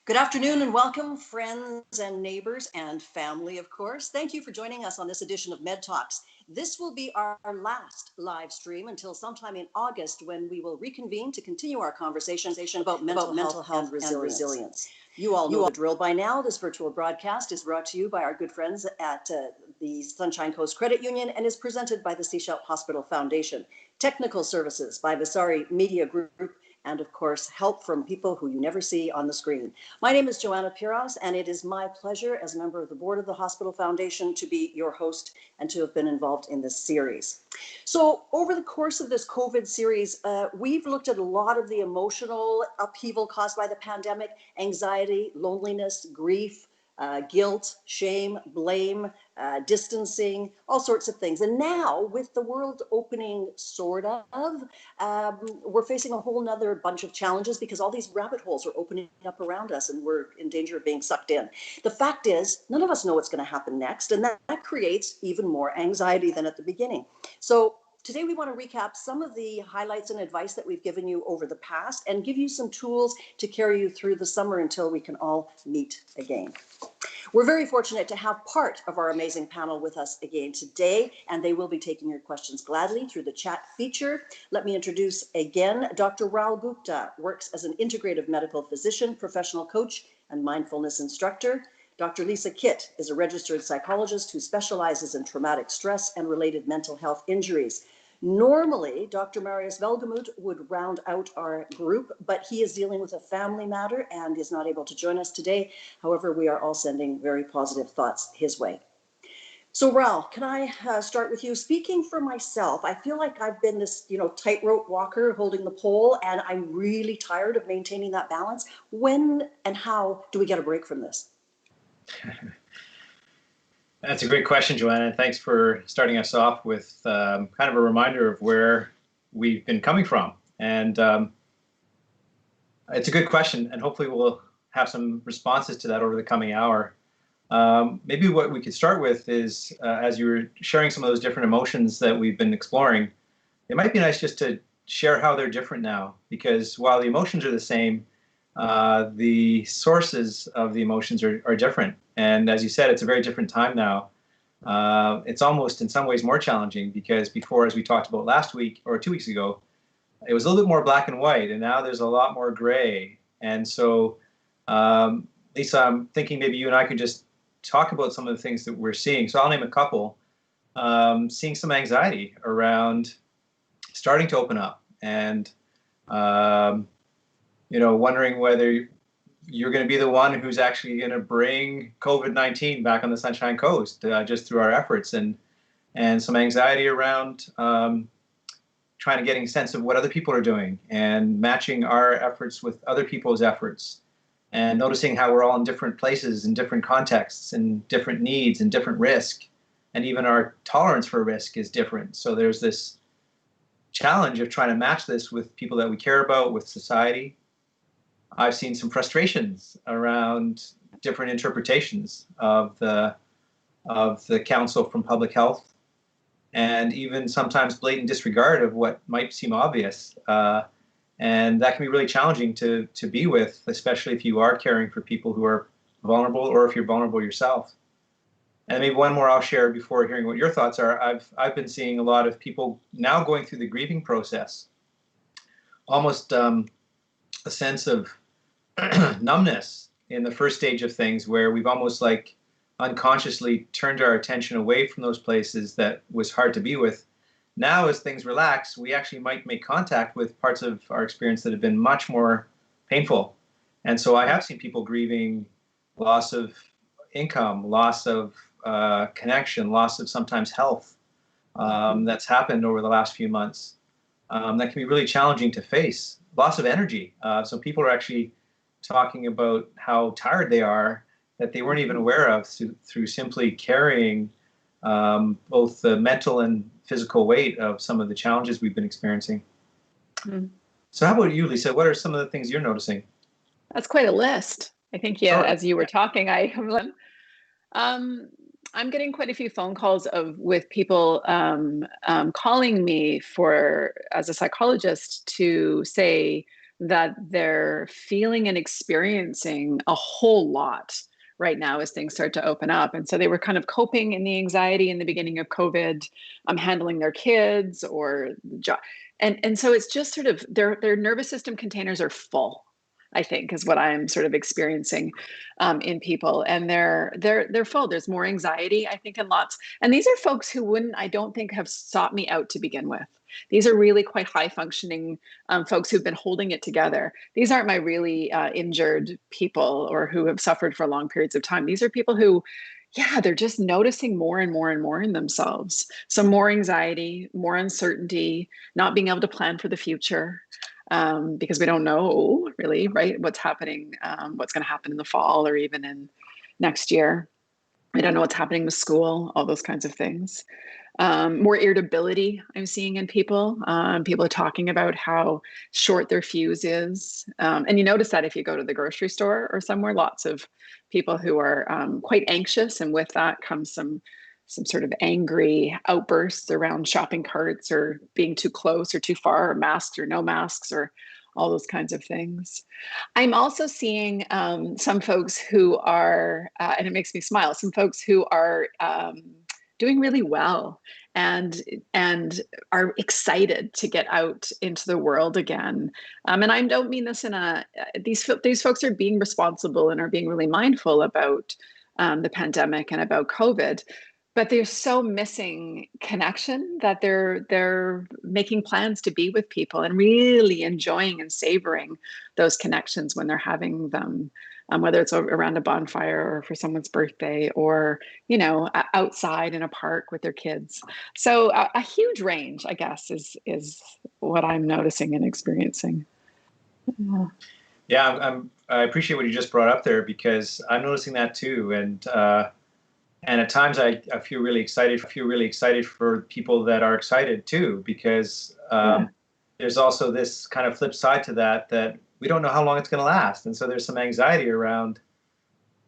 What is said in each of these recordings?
Good afternoon and welcome, friends and neighbors and family, of course. Thank you for joining us on this edition of MedTalks. This will be our last live stream until sometime in August, when we will reconvene to continue our conversation about mental health and resilience. You all know the drill by now. This virtual broadcast is brought to you by our good friends at the Sunshine Coast Credit Union and is presented by the Sechelt Hospital Foundation. Technical services by Vasari Media Group, and of course, help from people who you never see on the screen. My name is Joanna Piros, and it is my pleasure as a member of the board of the Hospital Foundation to be your host and to have been involved in this series. So over the course of this COVID series, we've looked at a lot of the emotional upheaval caused by the pandemic: anxiety, loneliness, grief, guilt, shame, blame, distancing, all sorts of things. And now, with the world opening, sort of, we're facing a whole nother bunch of challenges because all these rabbit holes are opening up around us and we're in danger of being sucked in. The fact is, none of us know what's going to happen next, and that creates even more anxiety than at the beginning. So today we want to recap some of the highlights and advice that we've given you over the past and give you some tools to carry you through the summer until we can all meet again. We're very fortunate to have part of our amazing panel with us again today, and they will be taking your questions gladly through the chat feature. Let me introduce again Dr. Rahul Gupta, works as an integrative medical physician, professional coach, and mindfulness instructor. Dr. Lisa Kitt is a registered psychologist who specializes in traumatic stress and related mental health injuries. Normally, Dr. Marius Velgemuth would round out our group, but he is dealing with a family matter and is not able to join us today. However, we are all sending very positive thoughts his way. So, Rahul, can I start with you? Speaking for myself, I feel like I've been this, tightrope walker holding the pole, and I'm really tired of maintaining that balance. When and how do we get a break from this? That's a great question, Joanna. Thanks for starting us off with kind of a reminder of where we've been coming from. And it's a good question, and hopefully we'll have some responses to that over the coming hour. Maybe what we could start with is, as you were sharing some of those different emotions that we've been exploring, it might be nice just to share how they're different now, because while the emotions are the same, the sources of the emotions are different. And as you said, it's a very different time now. It's almost in some ways more challenging because before, as we talked about last week or 2 weeks ago, it was a little bit more black and white, and now there's a lot more gray. And so, Lisa, I'm thinking maybe you and I could just talk about some of the things that we're seeing. So I'll name a couple. Seeing some anxiety around starting to open up and wondering whether you're going to be the one who's actually going to bring COVID-19 back on the Sunshine Coast just through our efforts, and some anxiety around trying to getting a sense of what other people are doing and matching our efforts with other people's efforts, and noticing how we're all in different places, in different contexts, and different needs and different risk, and even our tolerance for risk is different. So there's this challenge of trying to match this with people that we care about, with society. I've seen some frustrations around different interpretations of the Council from Public Health, and even sometimes blatant disregard of what might seem obvious. And that can be really challenging to be with, especially if you are caring for people who are vulnerable, or if you're vulnerable yourself. And maybe one more I'll share before hearing what your thoughts are. I've been seeing a lot of people now going through the grieving process, almost a sense of numbness in the first stage of things, where we've almost like unconsciously turned our attention away from those places that was hard to be with. Now, as things relax, we actually might make contact with parts of our experience that have been much more painful. And so I have seen people grieving loss of income, loss of connection, loss of sometimes health that's happened over the last few months. That can be really challenging to face. Loss of energy. So people are actually talking about how tired they are that they weren't even aware of through simply carrying both the mental and physical weight of some of the challenges we've been experiencing. Mm. So how about you, Lisa? What are some of the things you're noticing? That's quite a list. I think, as you were talking, I'm getting quite a few phone calls with people calling me as a psychologist to say, that they're feeling and experiencing a whole lot right now as things start to open up. And so they were kind of coping in the anxiety in the beginning of COVID, handling their kids or and so it's just sort of their nervous system containers are full, I think, is what I'm sort of experiencing in people, and they're full. There's more anxiety, I think, in lots. And these are folks who I don't think, have sought me out to begin with. These are really quite high functioning folks who've been holding it together. These aren't my really injured people or who have suffered for long periods of time. These are people who, yeah, they're just noticing more and more and more in themselves. So more anxiety, more uncertainty, not being able to plan for the future. Because we don't know really, right, what's happening, what's going to happen in the fall or even in next year. We don't know what's happening with school, all those kinds of things. More irritability I'm seeing in people. People are talking about how short their fuse is. And you notice that if you go to the grocery store or somewhere, lots of people who are quite anxious. And with that comes some sort of angry outbursts around shopping carts or being too close or too far, or masks or no masks, or all those kinds of things. I'm also seeing some folks who are, and it makes me smile, some folks who are doing really well and are excited to get out into the world again. And I don't mean this in these folks are being responsible and are being really mindful about the pandemic and about COVID. But they're so missing connection that they're making plans to be with people and really enjoying and savoring those connections when they're having them, whether it's around a bonfire or for someone's birthday or, outside in a park with their kids. So a huge range, I guess, is what I'm noticing and experiencing. Yeah, I appreciate what you just brought up there, because I'm noticing that too. And at times I feel really excited. For people that are excited too, because there's also this kind of flip side to that we don't know how long it's going to last. And so there's some anxiety around,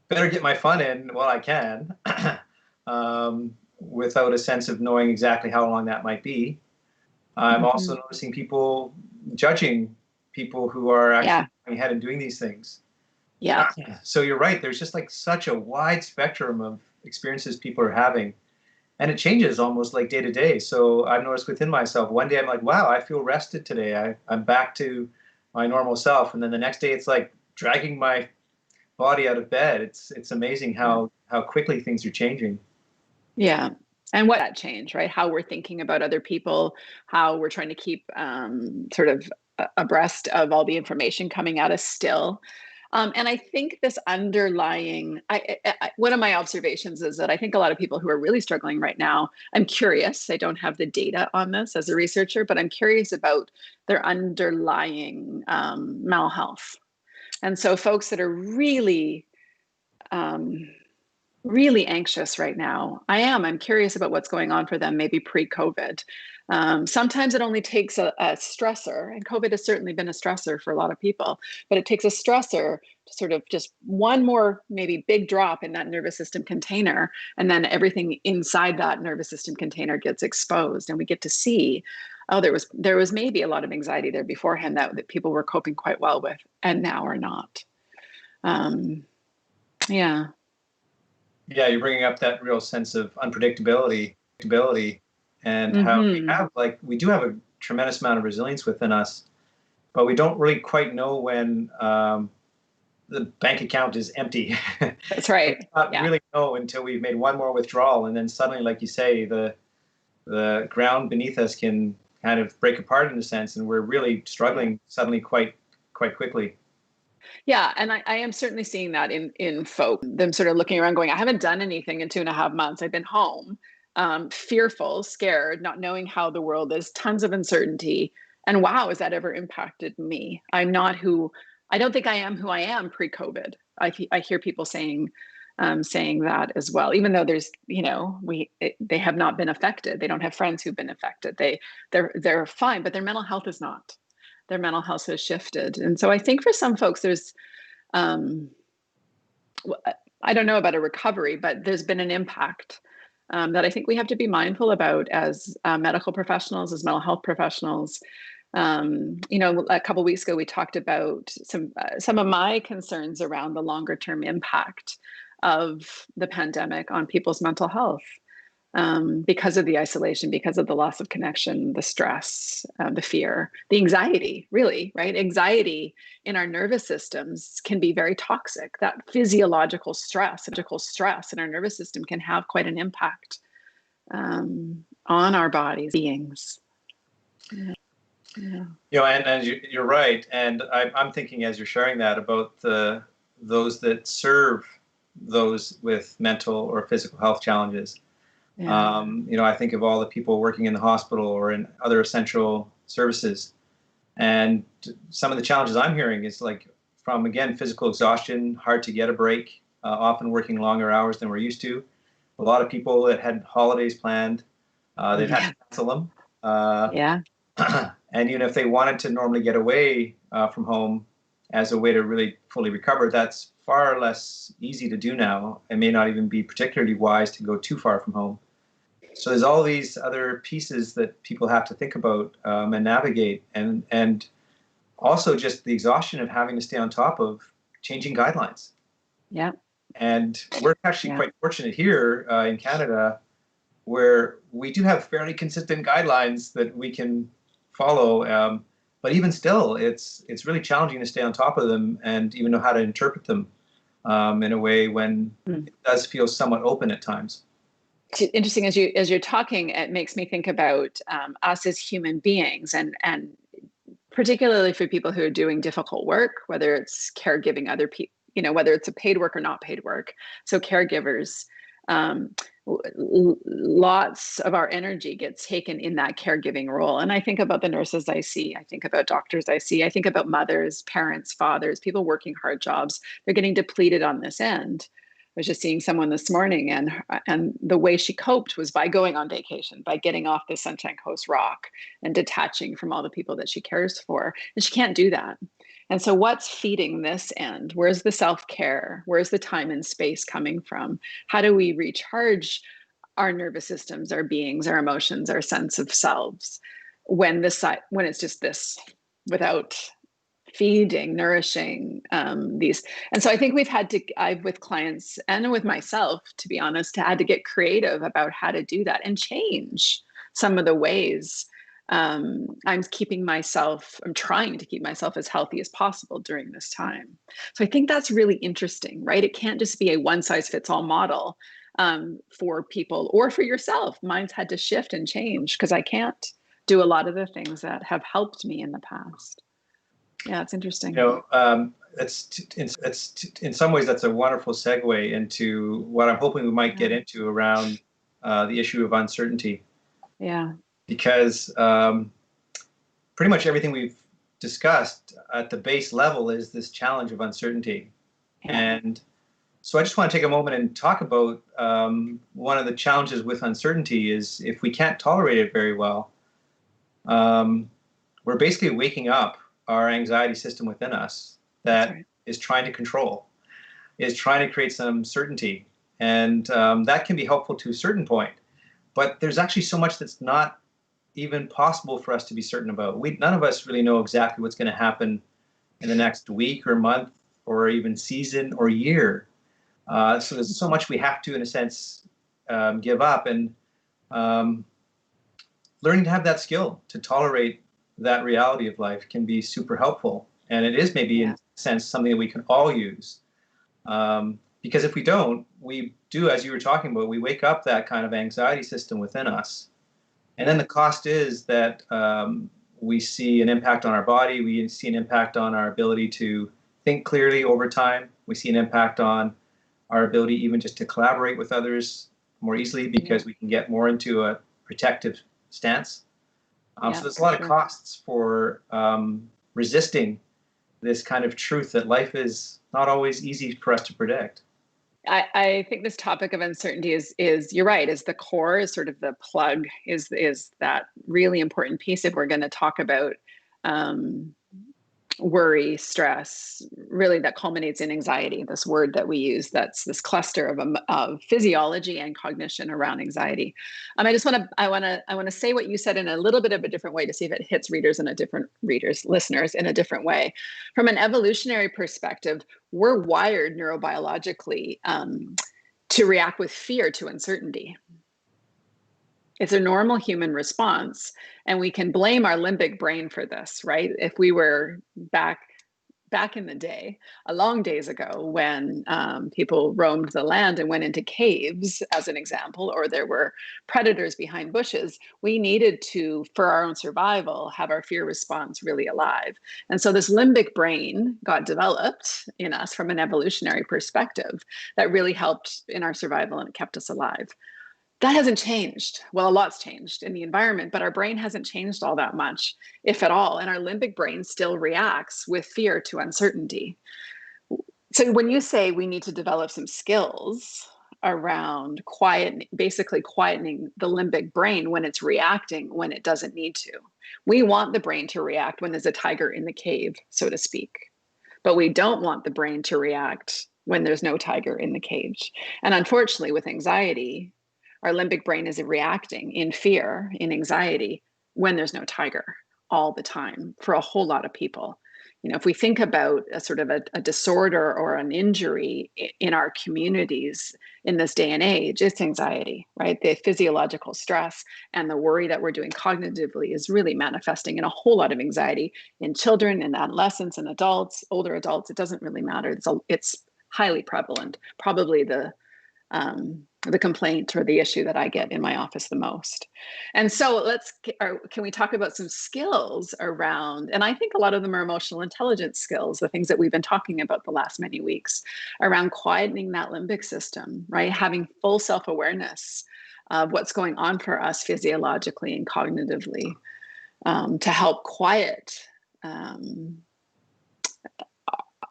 better get my fun in while I can, without a sense of knowing exactly how long that might be. I'm also noticing people judging people who are actually going ahead and doing these things. Yeah. So you're right. There's just like such a wide spectrum of experiences people are having, and it changes almost like day to day. So I've noticed within myself, one day I'm like, wow, I feel rested today. I'm back to my normal self. And then the next day it's like dragging my body out of bed. It's amazing how quickly things are changing. Yeah. And what that change, right? How we're thinking about other people, how we're trying to keep sort of abreast of all the information coming at us still. And I think this underlying, one of my observations is that I think a lot of people who are really struggling right now, I'm curious, I don't have the data on this as a researcher, but I'm curious about their underlying mental health. And so folks that are really, really anxious right now, I'm curious about what's going on for them, maybe pre-COVID. Sometimes it only takes a stressor, and COVID has certainly been a stressor for a lot of people, but it takes a stressor to sort of just one more maybe big drop in that nervous system container, and then everything inside that nervous system container gets exposed, and we get to see, oh, there was maybe a lot of anxiety there beforehand that people were coping quite well with, and now are not. Yeah. Yeah, you're bringing up that real sense of unpredictability, and how we do have a tremendous amount of resilience within us, but we don't really quite know when the bank account is empty. That's right. We don't really know until we've made one more withdrawal, and then suddenly, like you say, the ground beneath us can kind of break apart in a sense, and we're really struggling suddenly quite quickly. Yeah, and I am certainly seeing that in folk, them sort of looking around going, I haven't done anything in 2.5 months. I've been home, fearful, scared, not knowing how the world is, tons of uncertainty. And wow, has that ever impacted me? I don't think I am who I am pre-COVID. I hear people saying that as well, even though there's, they have not been affected. They don't have friends who've been affected. They're fine, but their mental health is not. Their mental health has shifted. And so I think for some folks, there's, I don't know about a recovery, but there's been an impact that I think we have to be mindful about as medical professionals, as mental health professionals, A couple of weeks ago, we talked about some of my concerns around the longer term impact of the pandemic on people's mental health, because of the isolation, because of the loss of connection, the stress, the fear, the anxiety, really, right? Anxiety in our nervous systems can be very toxic. That physiological stress in our nervous system can have quite an impact on our bodies, beings. Yeah. Yeah. And you're right. And I'm thinking as you're sharing that about those that serve those with mental or physical health challenges. Yeah. I think of all the people working in the hospital or in other essential services. And some of the challenges I'm hearing is like from, again, physical exhaustion, hard to get a break, often working longer hours than we're used to. A lot of people that had holidays planned, they've had to cancel them. Yeah. And if they wanted to normally get away from home as a way to really fully recover, that's far less easy to do now. It may not even be particularly wise to go too far from home. So there's all these other pieces that people have to think about and navigate, and also just the exhaustion of having to stay on top of changing guidelines. Yeah. And we're actually quite fortunate here in Canada, where we do have fairly consistent guidelines that we can follow. But even still, it's really challenging to stay on top of them and even know how to interpret them in a way when it does feel somewhat open at times. It's interesting as you're talking, it makes me think about us as human beings, and particularly for people who are doing difficult work, whether it's caregiving other people, whether it's a paid work or not paid work. So caregivers, lots of our energy gets taken in that caregiving role. And I think about the nurses I see, I think about doctors I see, I think about mothers, parents, fathers, people working hard jobs. They're getting depleted on this end. I was just seeing someone this morning, and the way she coped was by going on vacation, by getting off the Sunshine Coast rock and detaching from all the people that she cares for. And she can't do that. And so what's feeding this end? Where's the self-care? Where's the time and space coming from? How do we recharge our nervous systems, our beings, our emotions, our sense of selves when it's just this, without feeding, nourishing these? And so I think I've with clients and with myself, to be honest, had to get creative about how to do that and change some of the ways I'm trying to keep myself as healthy as possible during this time. So I think that's really interesting, right? It can't just be a one size fits all model for people or for yourself. Mine's had to shift and change because I can't do a lot of the things that have helped me in the past. Yeah, it's interesting. It's in some ways that's a wonderful segue into what I'm hoping we might get into around the issue of uncertainty. Yeah. Because pretty much everything we've discussed at the base level is this challenge of uncertainty. Yeah. And so I just want to take a moment and talk about one of the challenges with uncertainty is if we can't tolerate it very well, we're basically waking up our anxiety system within us that is trying to control, is trying to create some certainty. And that can be helpful to a certain point. But there's actually so much that's not even possible for us to be certain about. None of us really know exactly what's going to happen in the next week or month or even season or year. So there's so much we have to, in a sense, give up. And learning to have that skill to tolerate that reality of life can be super helpful. And it is maybe, in a sense, something that we can all use. Because if we don't, we do, as you were talking about, we wake up that kind of anxiety system within us. And then the cost is that we see an impact on our body. We see an impact on our ability to think clearly over time. We see an impact on our ability even just to collaborate with others more easily because we can get more into a protective stance. So there's a lot of costs for resisting this kind of truth that life is not always easy for us to predict. I think this topic of uncertainty is you're right, is the core, is sort of the plug, is that really important piece if we're going to talk about worry, stress, really that culminates in anxiety, this word that we use, that's this cluster of physiology and cognition around anxiety. I want to say what you said in a little bit of a different way to see if it hits listeners in a different way. From an evolutionary perspective, we're wired neurobiologically to react with fear to uncertainty. It's a normal human response, and we can blame our limbic brain for this, right? If we were back in the day, a long days ago, when people roamed the land and went into caves, as an example, or there were predators behind bushes, we needed to, for our own survival, have our fear response really alive. And so this limbic brain got developed in us from an evolutionary perspective that really helped in our survival, and it kept us alive. That hasn't changed. Well, a lot's changed in the environment, but our brain hasn't changed all that much, if at all. And our limbic brain still reacts with fear to uncertainty. So when you say we need to develop some skills around basically quietening the limbic brain when it's reacting when it doesn't need to. We want the brain to react when there's a tiger in the cave, so to speak. But we don't want the brain to react when there's no tiger in the cage. And unfortunately, with anxiety, our limbic brain is reacting in fear, in anxiety, when there's no tiger all the time for a whole lot of people. You know, if we think about a sort of a disorder or an injury in our communities in this day and age, it's anxiety, right? The physiological stress and the worry that we're doing cognitively is really manifesting in a whole lot of anxiety in children and adolescents and adults, older adults. It doesn't really matter. It's highly prevalent, probably the complaint or the issue that I get in my office the most. And so can we talk about some skills around, and I think a lot of them are emotional intelligence skills, the things that we've been talking about the last many weeks, around quietening that limbic system, right? Having full self-awareness of what's going on for us physiologically and cognitively to help quiet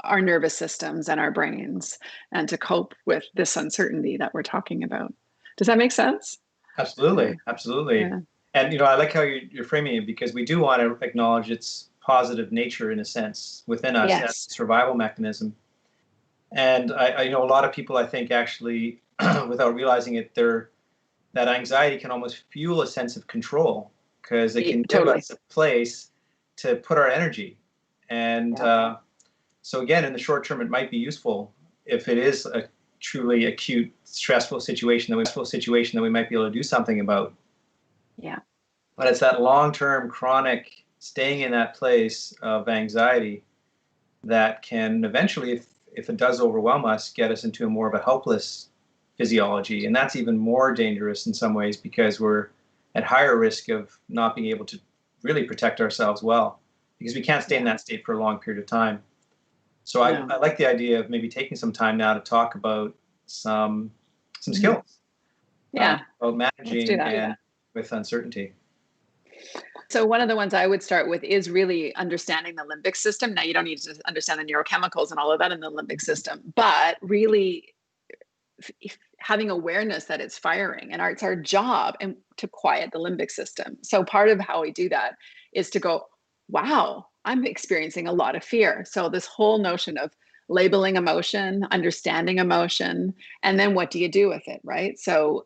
our nervous systems and our brains, and to cope with this uncertainty that we're talking about. Does that make sense? Absolutely, absolutely. Yeah. And I like how you're framing it, because we do want to acknowledge its positive nature in a sense within us, yes, as a survival mechanism. And I know a lot of people, I think, actually, without realizing it, that anxiety can almost fuel a sense of control, because it can give us a place to put our energy. And so again, in the short term, it might be useful if it is a truly acute, stressful situation that we might be able to do something about. Yeah. But it's that long-term, chronic, staying in that place of anxiety that can eventually, if it does overwhelm us, get us into more of a helpless physiology. And that's even more dangerous in some ways, because we're at higher risk of not being able to really protect ourselves well, because we can't stay in that state for a long period of time. So I like the idea of maybe taking some time now to talk about some skills. About managing with uncertainty. So one of the ones I would start with is really understanding the limbic system. Now, you don't need to understand the neurochemicals and all of that in the limbic system, but really having awareness that it's firing, and it's our job and to quiet the limbic system. So part of how we do that is to go, wow, I'm experiencing a lot of fear. So this whole notion of labeling emotion, understanding emotion, and then what do you do with it, right? So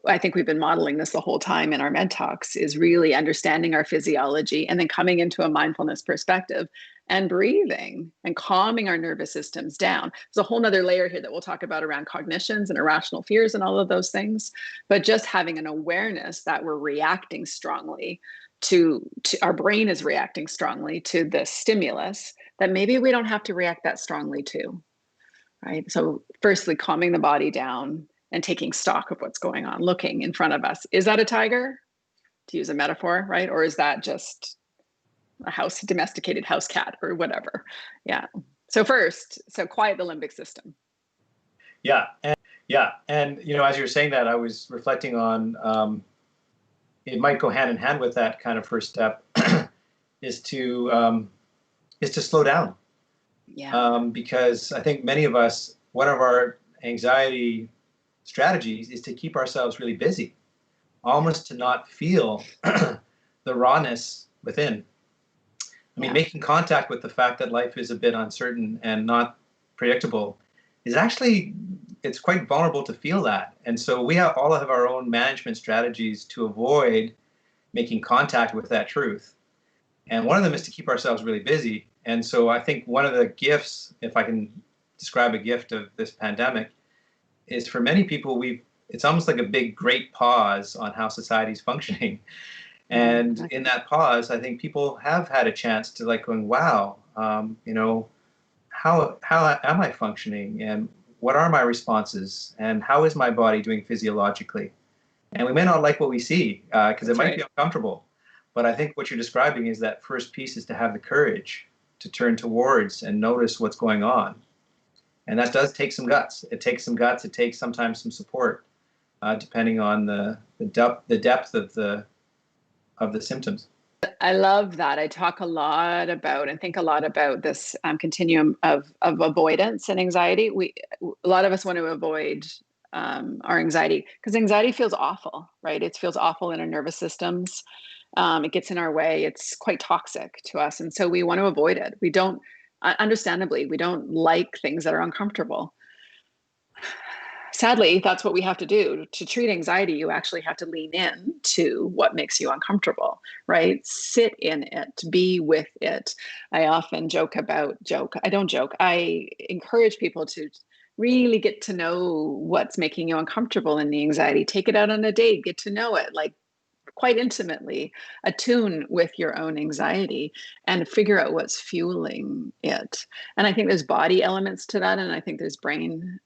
I think we've been modeling this the whole time in our MedTalks, is really understanding our physiology and then coming into a mindfulness perspective and breathing and calming our nervous systems down. There's a whole nother layer here that we'll talk about around cognitions and irrational fears and all of those things, but just having an awareness that we're reacting strongly to our brain is reacting strongly to the stimulus that maybe we don't have to react that strongly to, right? So firstly, calming the body down and taking stock of what's going on, looking in front of us. Is that a tiger, to use a metaphor, right? Or is that just a domesticated house cat or whatever? Yeah. So quiet the limbic system. Yeah. And as you were saying that, I was reflecting on, it might go hand in hand with that kind of first step is to slow down. Yeah. Because I think many of us, one of our anxiety strategies is to keep ourselves really busy, almost to not feel the rawness within. I mean, making contact with the fact that life is a bit uncertain and not predictable is actually, it's quite vulnerable to feel that. And so we all have our own management strategies to avoid making contact with that truth. And one of them is to keep ourselves really busy. And so I think one of the gifts, if I can describe a gift of this pandemic, is for many people, it's almost like a big, great pause on how society's functioning. And in that pause, I think people have had a chance to like going, wow, how am I functioning? And what are my responses? And how is my body doing physiologically? And we may not like what we see because it might be uncomfortable. But I think what you're describing is that first piece is to have the courage to turn towards and notice what's going on. And that does take some guts. It takes some guts. It takes sometimes some support, depending on the depth of the symptoms. I love that. I talk a lot about and think a lot about this continuum of avoidance and anxiety. A lot of us want to avoid our anxiety because anxiety feels awful, right? It feels awful in our nervous systems. It gets in our way. It's quite toxic to us. And so we want to avoid it. We don't, understandably, we don't like things that are uncomfortable. Sadly, that's what we have to do. To treat anxiety, you actually have to lean in to what makes you uncomfortable, right? Sit in it, be with it. I often I don't joke. I encourage people to really get to know what's making you uncomfortable in the anxiety. Take it out on a date, get to know it, like quite intimately, attune with your own anxiety and figure out what's fueling it. And I think there's body elements to that. And I think there's brain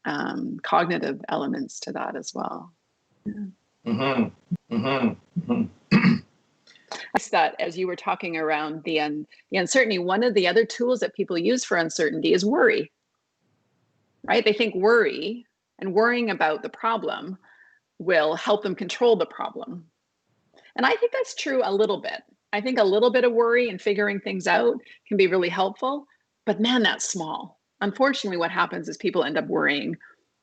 cognitive elements to that as well. That as you were talking around the uncertainty, one of the other tools that people use for uncertainty is worry, right? They think worry and worrying about the problem will help them control the problem. And I think that's true a little bit. I think a little bit of worry and figuring things out can be really helpful, but man, that's small. Unfortunately, what happens is people end up worrying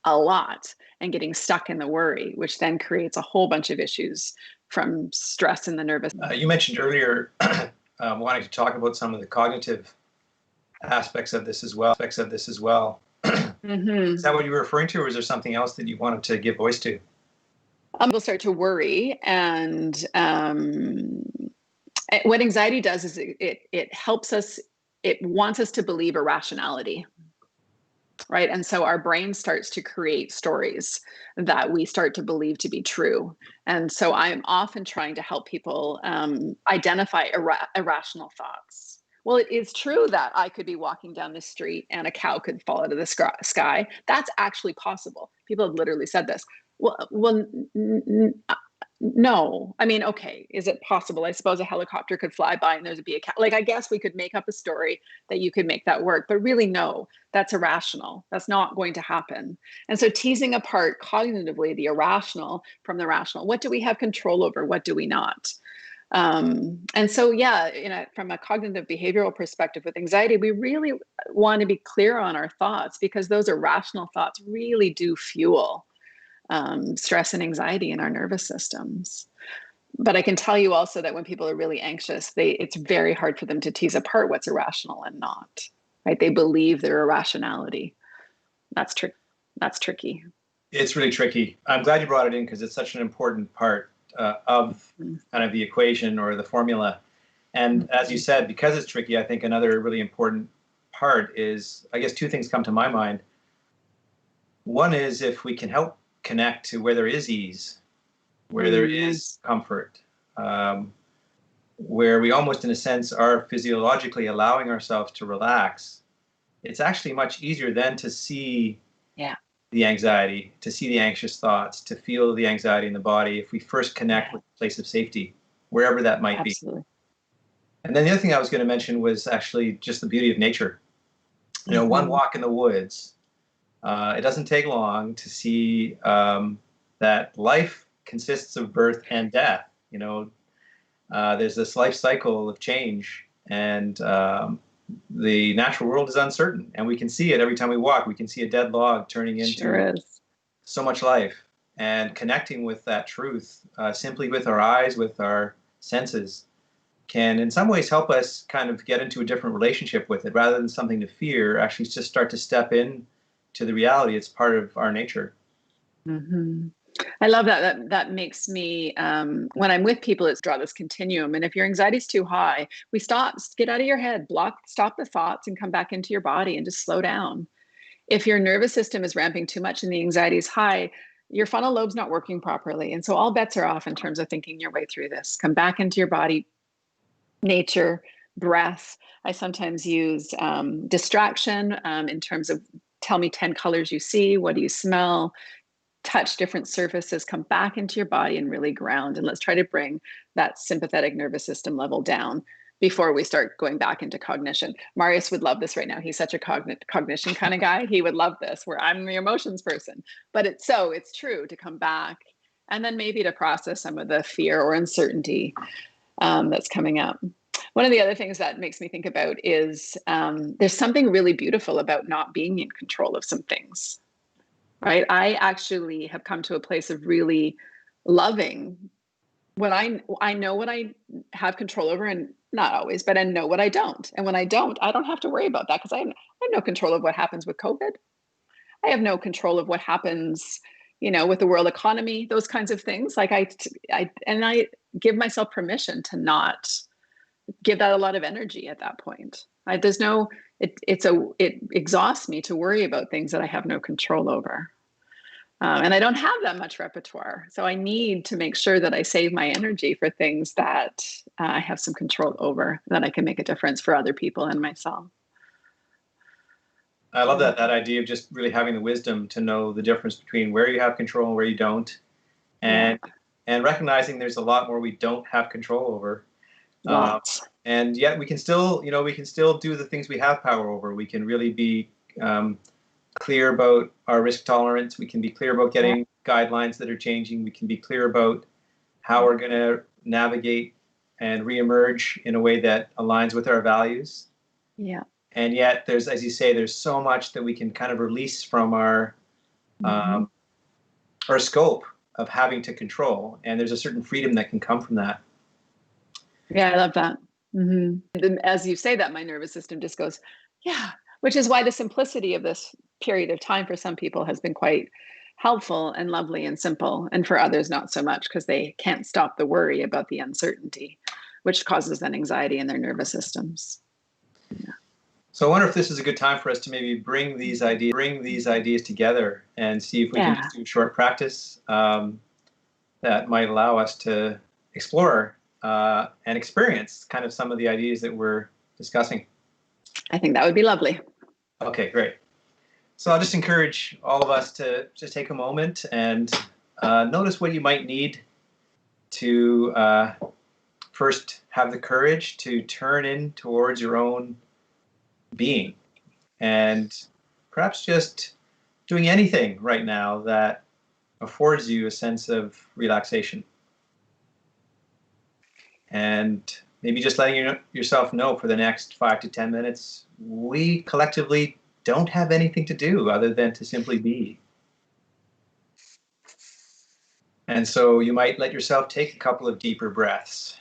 a lot and getting stuck in the worry, which then creates a whole bunch of issues from stress in the nervous. You mentioned earlier wanting to talk about some of the cognitive aspects of this as well. Is that what you were referring to, or is there something else that you wanted to give voice to? We'll start to worry, and what anxiety does is it helps us. It wants us to believe irrationality, right? And so our brain starts to create stories that we start to believe to be true. And so I'm often trying to help people identify irrational thoughts. Well, it is true that I could be walking down the street and a cow could fall out of the sky. That's actually possible. People have literally said this. Well, no. I mean, okay, is it possible? I suppose a helicopter could fly by and there's be a cat. Like, I guess we could make up a story that you could make that work, but really, no, that's irrational. That's not going to happen. And so teasing apart cognitively the irrational from the rational, what do we have control over? What do we not? And so, yeah, from a cognitive behavioral perspective with anxiety, we really want to be clear on our thoughts because those irrational thoughts really do fuel stress and anxiety in our nervous systems. But I can tell you also that when people are really anxious, it's very hard for them to tease apart what's irrational and not, right? They believe their irrationality. That's tricky. It's really tricky. I'm glad you brought it in because it's such an important part of kind of the equation or the formula. And as you said, because it's tricky, I think another really important part is, I guess two things come to my mind. One is if we can help connect to where there is ease, where there is comfort, where we almost in a sense are physiologically allowing ourselves to relax, it's actually much easier then to see the anxiety, to see the anxious thoughts, to feel the anxiety in the body if we first connect with a place of safety, wherever that might Absolutely. be. And then the other thing I was going to mention was actually just the beauty of nature. One walk in the woods, it doesn't take long to see that life consists of birth and death. There's this life cycle of change, and the natural world is uncertain, and we can see it every time we walk. We can see a dead log turning into so much life, and connecting with that truth simply with our eyes, with our senses, can in some ways help us kind of get into a different relationship with it rather than something to fear, actually just start to step in to the reality. It's part of our nature. Mm-hmm. I love that. That makes me, when I'm with people, it's draw this continuum. And if your anxiety is too high, we stop, get out of your head, stop the thoughts and come back into your body and just slow down. If your nervous system is ramping too much and the anxiety is high, your frontal lobe's not working properly. And so all bets are off in terms of thinking your way through this. Come back into your body, nature, breath. I sometimes use distraction in terms of tell me 10 colors you see, what do you smell? Touch different surfaces, come back into your body and really ground. And let's try to bring that sympathetic nervous system level down before we start going back into cognition. Marius would love this right now. He's such a cognition kind of guy. He would love this, where I'm the emotions person. But it's true to come back and then maybe to process some of the fear or uncertainty that's coming up. One of the other things that makes me think about is there's something really beautiful about not being in control of some things. Right. I actually have come to a place of really loving when I know what I have control over, and not always, but I know what I don't. And when I don't have to worry about that because I have no control of what happens with COVID. I have no control of what happens, with the world economy, those kinds of things. Like I give myself permission to not give that a lot of energy at that point. It exhausts me to worry about things that I have no control over. And I don't have that much repertoire. So I need to make sure that I save my energy for things that I have some control over, that I can make a difference for other people and myself. I love that idea of just really having the wisdom to know the difference between where you have control and where you don't. And recognizing there's a lot more we don't have control over. Lots. And yet we can still do the things we have power over. We can really be clear about our risk tolerance. We can be clear about getting guidelines that are changing. We can be clear about how we're going to navigate and reemerge in a way that aligns with our values. Yeah. And yet there's, as you say, there's so much that we can kind of release from our scope of having to control. And there's a certain freedom that can come from that. Yeah, I love that. Mm-hmm. As you say that, my nervous system just goes, yeah, which is why the simplicity of this period of time for some people has been quite helpful and lovely and simple. And for others, not so much, because they can't stop the worry about the uncertainty, which causes then anxiety in their nervous systems. Yeah. So I wonder if this is a good time for us to maybe bring these ideas together and see if we can just do a short practice that might allow us to explore and experience kind of some of the ideas that we're discussing. I think that would be lovely. Okay, great. So I'll just encourage all of us to just take a moment and notice what you might need to first have the courage to turn in towards your own being, and perhaps just doing anything right now that affords you a sense of relaxation. And maybe just letting yourself know for the next 5 to 10 minutes, we collectively don't have anything to do other than to simply be. And so you might let yourself take a couple of deeper breaths.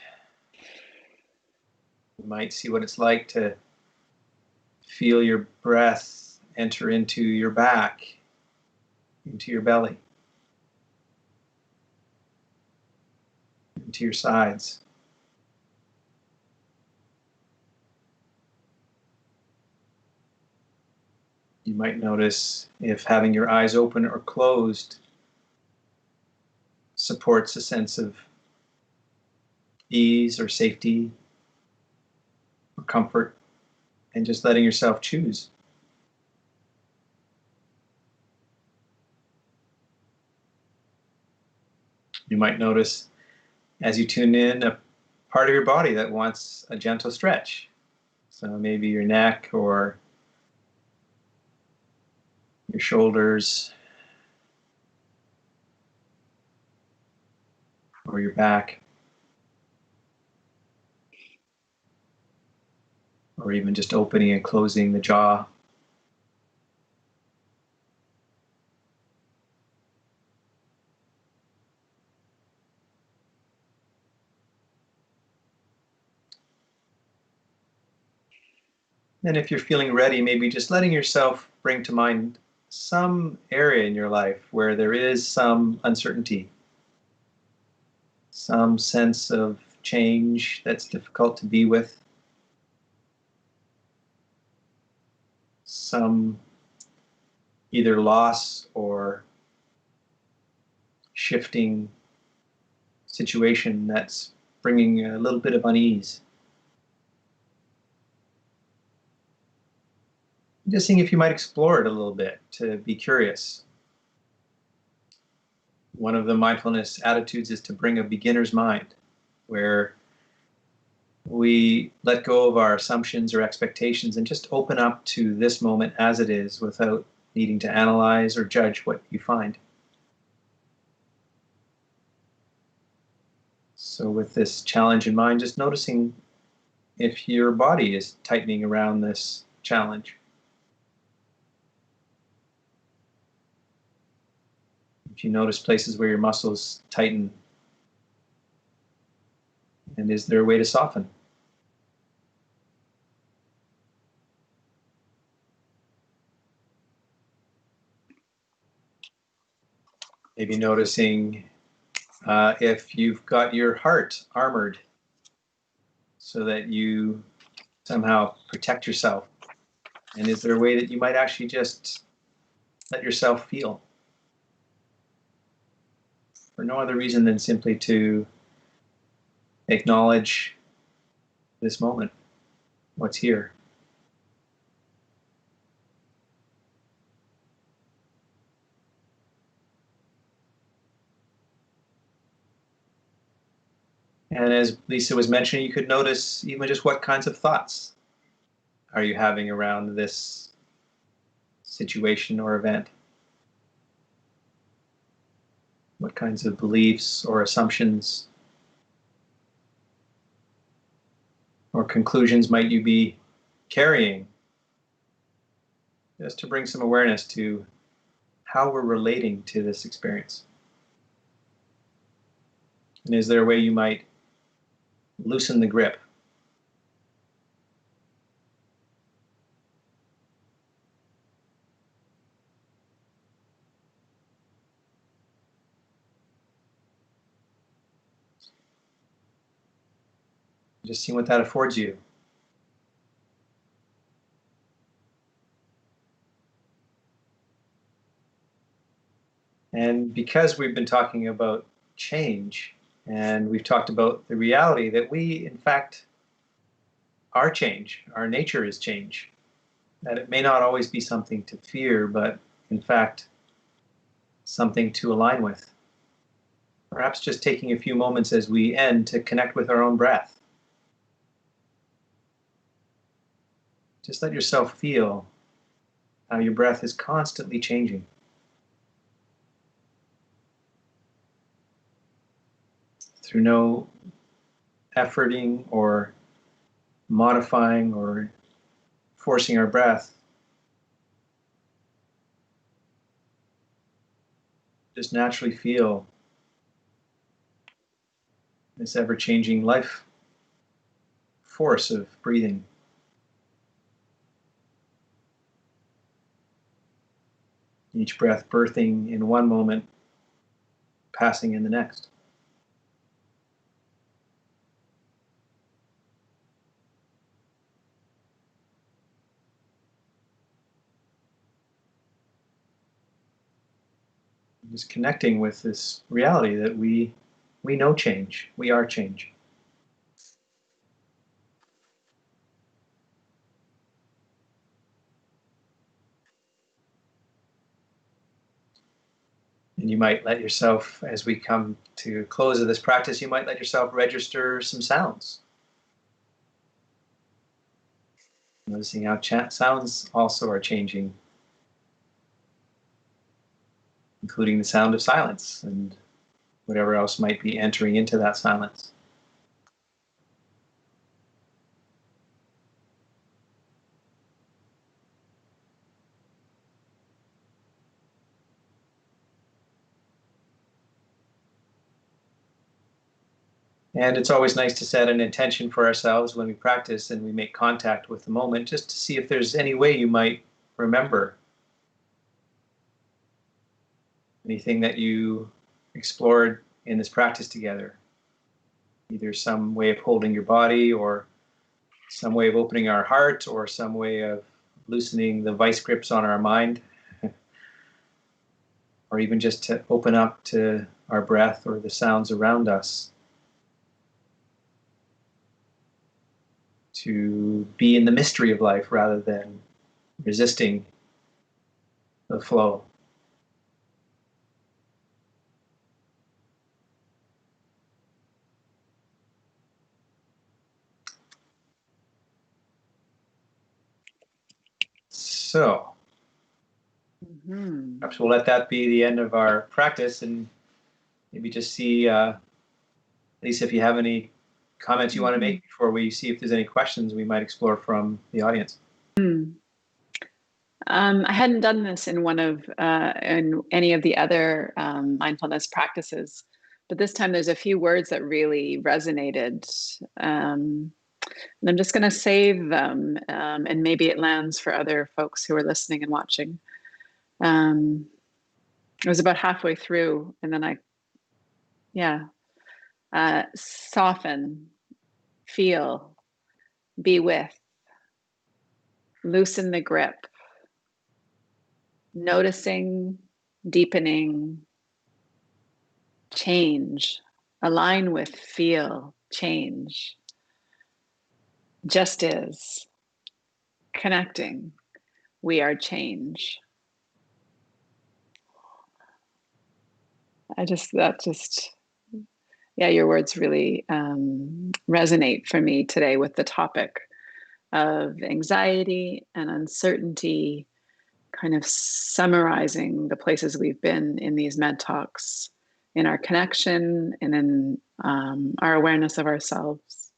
You might see what it's like to feel your breath enter into your back, into your belly, into your sides. You might notice if having your eyes open or closed supports a sense of ease or safety or comfort, and just letting yourself choose. You might notice as you tune in a part of your body that wants a gentle stretch. So maybe your neck or your shoulders or your back, or even just opening and closing the jaw. And if you're feeling ready, maybe just letting yourself bring to mind some area in your life where there is some uncertainty, some sense of change that's difficult to be with, some either loss or shifting situation that's bringing a little bit of unease. Just seeing if you might explore it a little bit, to be curious. One of the mindfulness attitudes is to bring a beginner's mind, where we let go of our assumptions or expectations and just open up to this moment as it is without needing to analyze or judge what you find. So with this challenge in mind, just noticing if your body is tightening around this challenge. If you notice places where your muscles tighten, and is there a way to soften? Maybe noticing if you've got your heart armored so that you somehow protect yourself. And is there a way that you might actually just let yourself feel? For no other reason than simply to acknowledge this moment, what's here. And as Lisa was mentioning, you could notice even just what kinds of thoughts are you having around this situation or event? What kinds of beliefs or assumptions or conclusions might you be carrying? Just to bring some awareness to how we're relating to this experience. And is there a way you might loosen the grip? Just seeing what that affords you. And because we've been talking about change, and we've talked about the reality that we, in fact, are change, our nature is change, that it may not always be something to fear, but in fact, something to align with. Perhaps just taking a few moments as we end to connect with our own breath. Just let yourself feel how your breath is constantly changing. Through no efforting or modifying or forcing our breath, just naturally feel this ever-changing life force of breathing. Each breath birthing in one moment, passing in the next. Just connecting with this reality that we know change. We are change. And you might let yourself, as we come to close of this practice, you might let yourself register some sounds. Noticing how sounds also are changing, including the sound of silence and whatever else might be entering into that silence. And it's always nice to set an intention for ourselves when we practice and we make contact with the moment, just to see if there's any way you might remember anything that you explored in this practice together. Either some way of holding your body, or some way of opening our heart, or some way of loosening the vice grips on our mind, or even just to open up to our breath or the sounds around us. To be in the mystery of life rather than resisting the flow. So, perhaps we'll let that be the end of our practice, and maybe just see, Lisa, if you have any comments you want to make before we see if there's any questions we might explore from the audience. I hadn't done this in in any of the other mindfulness practices, but this time there's a few words that really resonated. And I'm just going to save them, and maybe it lands for other folks who are listening and watching. I was about halfway through, and then soften, feel, be with, loosen the grip, noticing, deepening, change, align with, feel, change, just is, connecting, we are change. Your words really resonate for me today with the topic of anxiety and uncertainty, kind of summarizing the places we've been in these MedTalks, in our connection and in our awareness of ourselves.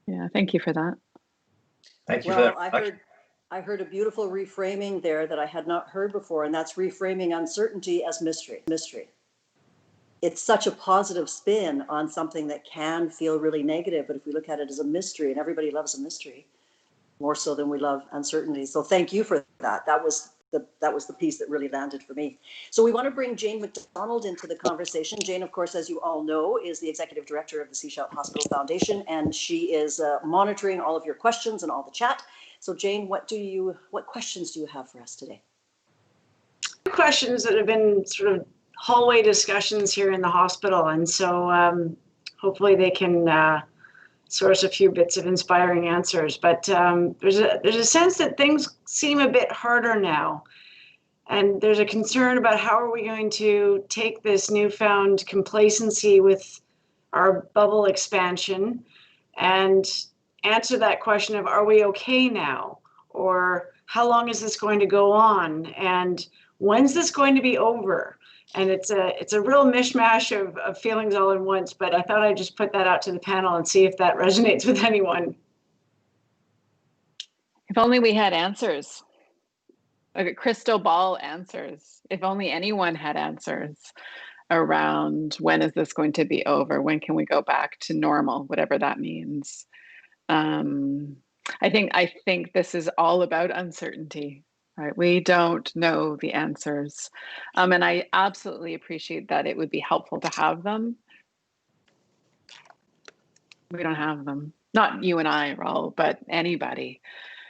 Yeah, thank you for that. Thank you for that. I heard a beautiful reframing there that I had not heard before, and that's reframing uncertainty as mystery. It's such a positive spin on something that can feel really negative, but if we look at it as a mystery, and everybody loves a mystery more so than we love uncertainty. So thank you for that. That was the piece that really landed for me. So we want to bring Jane Macdonald into the conversation. Jane, of course, as you all know, is the executive director of the Sechelt Hospital Foundation, and she is monitoring all of your questions and all the chat. So Jane, what questions do you have for us today? Questions that have been sort of hallway discussions here in the hospital, and so hopefully they can source a few bits of inspiring answers. But there's a sense that things seem a bit harder now, and there's a concern about how are we going to take this newfound complacency with our bubble expansion and answer that question of, are we okay now? Or how long is this going to go on? And when's this going to be over? And it's a real mishmash of feelings all at once, but I thought I'd just put that out to the panel and see if that resonates with anyone. If only we had answers, like a crystal ball answers. If only anyone had answers around when is this going to be over? When can we go back to normal, whatever that means? I think this is all about uncertainty. Right. We don't know the answers. And I absolutely appreciate that it would be helpful to have them. We don't have them. Not you and I, Rahul, but anybody.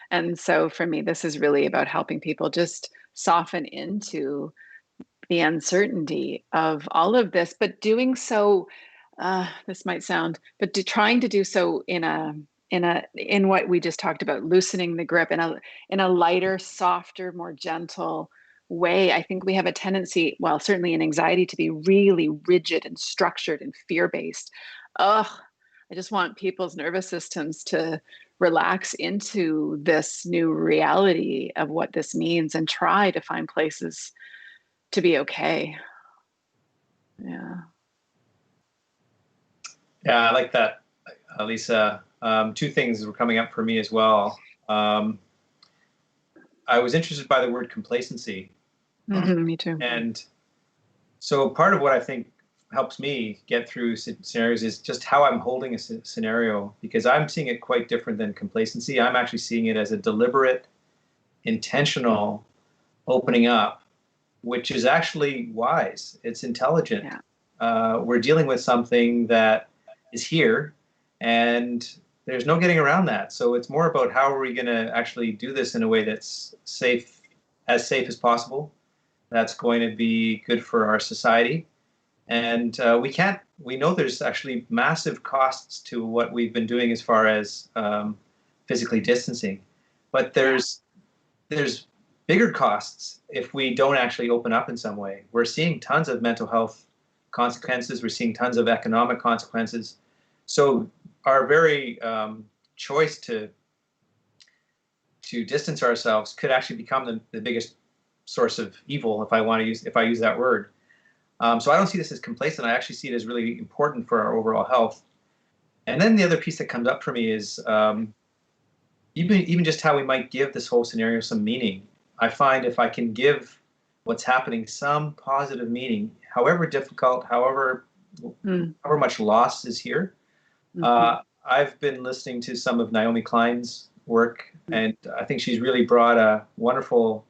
And so for me, this is really about helping people just soften into the uncertainty of all of this, but doing so, this might sound, but trying to do so in what we just talked about, loosening the grip in a lighter, softer, more gentle way. I think we have a tendency, well, certainly in anxiety, to be really rigid and structured and fear-based. I just want people's nervous systems to relax into this new reality of what this means and try to find places to be okay. Yeah. Yeah, I like that, Lisa. Two things were coming up for me as well. I was interested by the word complacency. Me too. And so part of what I think helps me get through scenarios is just how I'm holding a scenario, because I'm seeing it quite different than complacency. I'm actually seeing it as a deliberate, intentional opening up, which is actually wise. It's intelligent. Yeah. We're dealing with something that is here, and there's no getting around that. So it's more about how are we going to actually do this in a way that's safe as possible, that's going to be good for our society. And we know there's actually massive costs to what we've been doing as far as physically distancing, but there's bigger costs if we don't actually open up in some way. We're seeing tons of mental health consequences. We're seeing tons of economic consequences. So our very choice to distance ourselves could actually become the biggest source of evil, if I use that word. So I don't see this as complacent. I actually see it as really important for our overall health. And then the other piece that comes up for me is even just how we might give this whole scenario some meaning. I find if I can give what's happening some positive meaning, however difficult, however much loss is here. I've been listening to some of Naomi Klein's work, and I think she's really brought a wonderful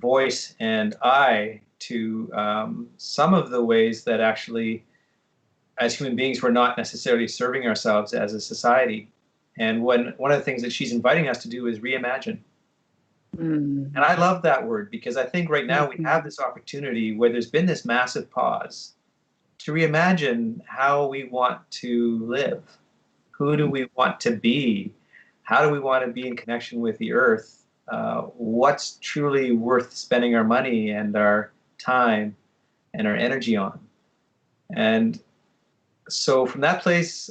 voice and eye to some of the ways that actually, as human beings, we're not necessarily serving ourselves as a society. And one of the things that she's inviting us to do is reimagine. And I love that word, because I think right now we have this opportunity where there's been this massive pause to reimagine how we want to live. Who do we want to be? How do we want to be in connection with the earth? What's truly worth spending our money and our time and our energy on? And so from that place,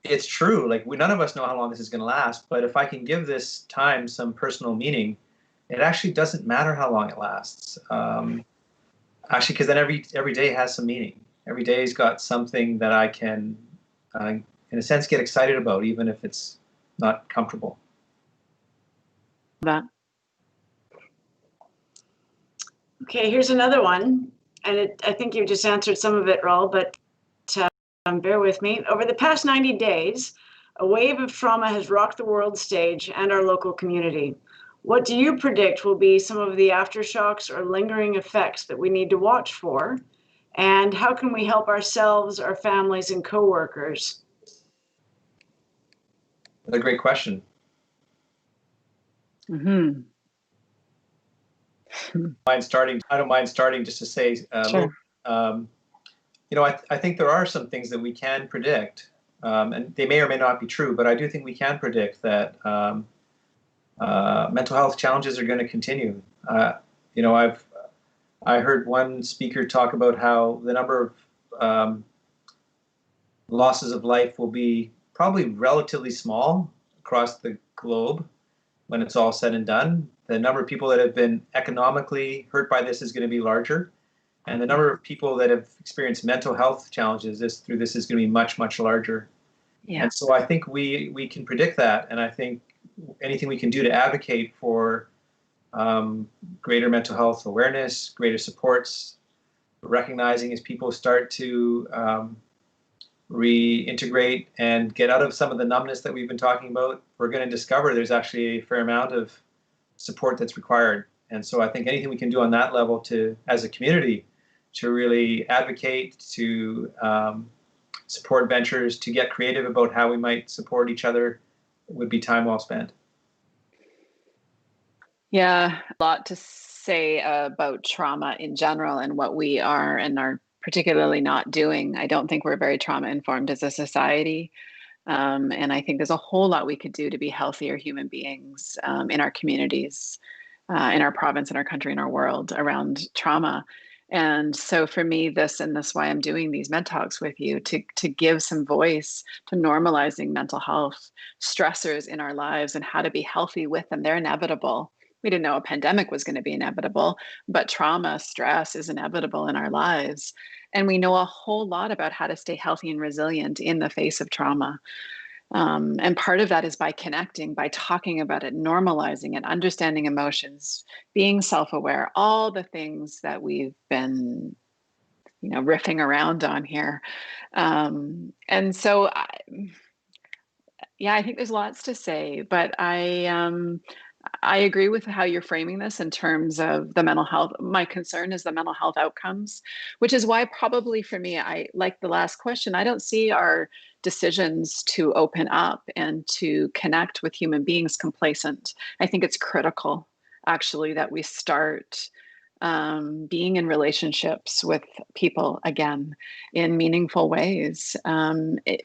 it's true. Like, none of us know how long this is going to last, but if I can give this time some personal meaning, it actually doesn't matter how long it lasts. Actually, because then every day has some meaning. Every day's got something that I can, in a sense, get excited about, even if it's not comfortable. That. Okay, here's another one, and I think you just answered some of it, Rahul, but bear with me. Over the past 90 days, a wave of trauma has rocked the world stage and our local community. What do you predict will be some of the aftershocks or lingering effects that we need to watch for? And how can we help ourselves, our families, and coworkers? That's a great question. I don't mind starting just to say, Sure. I think there are some things that we can predict, and they may or may not be true, but I do think we can predict that mental health challenges are going to continue. I heard one speaker talk about how the number of losses of life will be probably relatively small across the globe when it's all said and done. The number of people that have been economically hurt by this is going to be larger. And the number of people that have experienced mental health challenges through this is going to be much, much larger. Yeah. And so I think we can predict that. And I think anything we can do to advocate for greater mental health awareness, greater supports, recognizing as people start to reintegrate and get out of some of the numbness that we've been talking about, we're going to discover there's actually a fair amount of support that's required. And so I think anything we can do on that level as a community, to really advocate, to support ventures, to get creative about how we might support each other, would be time well spent. Yeah, a lot to say about trauma in general and what we are and are particularly not doing. I don't think we're very trauma informed as a society. And I think there's a whole lot we could do to be healthier human beings in our communities, in our province, in our country, in our world around trauma. And so for me, this why I'm doing these MedTalks with you, to give some voice to normalizing mental health stressors in our lives and how to be healthy with them. They're inevitable. We didn't know a pandemic was going to be inevitable, but trauma, stress is inevitable in our lives. And we know a whole lot about how to stay healthy and resilient in the face of trauma. And part of that is by connecting, by talking about it, normalizing it, understanding emotions, being self-aware, all the things that we've been riffing around on here. And so, I think there's lots to say, but I agree with how you're framing this in terms of the mental health. My concern is the mental health outcomes, which is why probably for me, I like the last question, I don't see our decisions to open up and to connect with human beings complacent. I think it's critical, actually, that we start being in relationships with people again in meaningful ways,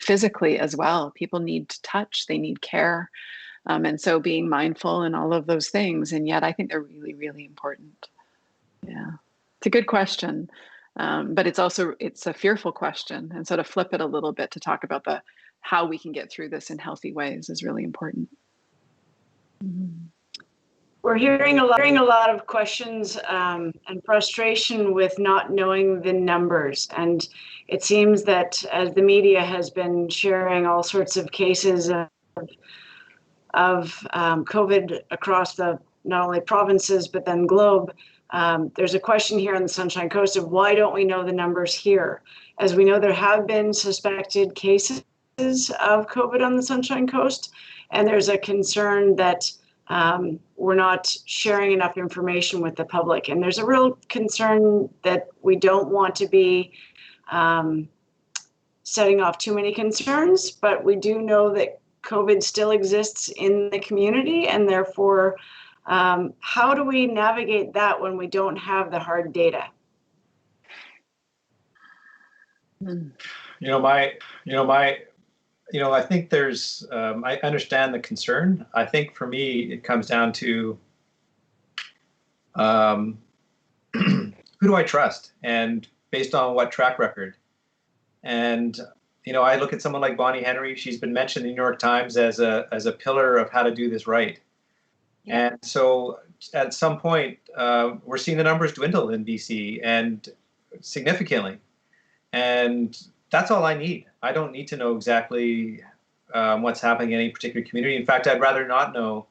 physically as well. People need touch, they need care. And so being mindful and all of those things. And yet I think they're really, really important. Yeah, it's a good question. But it's a fearful question. And so to flip it a little bit to talk about how we can get through this in healthy ways is really important. Mm-hmm. We're hearing a lot of questions and frustration with not knowing the numbers. And it seems that as the media has been sharing all sorts of cases of COVID across the not only provinces, but then globe, there's a question here on the Sunshine Coast of why don't we know the numbers here? As we know, there have been suspected cases of COVID on the Sunshine Coast, and there's a concern that we're not sharing enough information with the public. And there's a real concern that we don't want to be setting off too many concerns, but we do know that COVID still exists in the community, and therefore, how do we navigate that when we don't have the hard data? I think there's, I understand the concern. I think for me, it comes down to who do I trust, and based on what track record. And, I look at someone like Bonnie Henry. She's been mentioned in the New York Times as a pillar of how to do this right. Yeah. And so at some point, we're seeing the numbers dwindle in BC, and significantly. And that's all I need. I don't need to know exactly what's happening in any particular community. In fact, I'd rather not know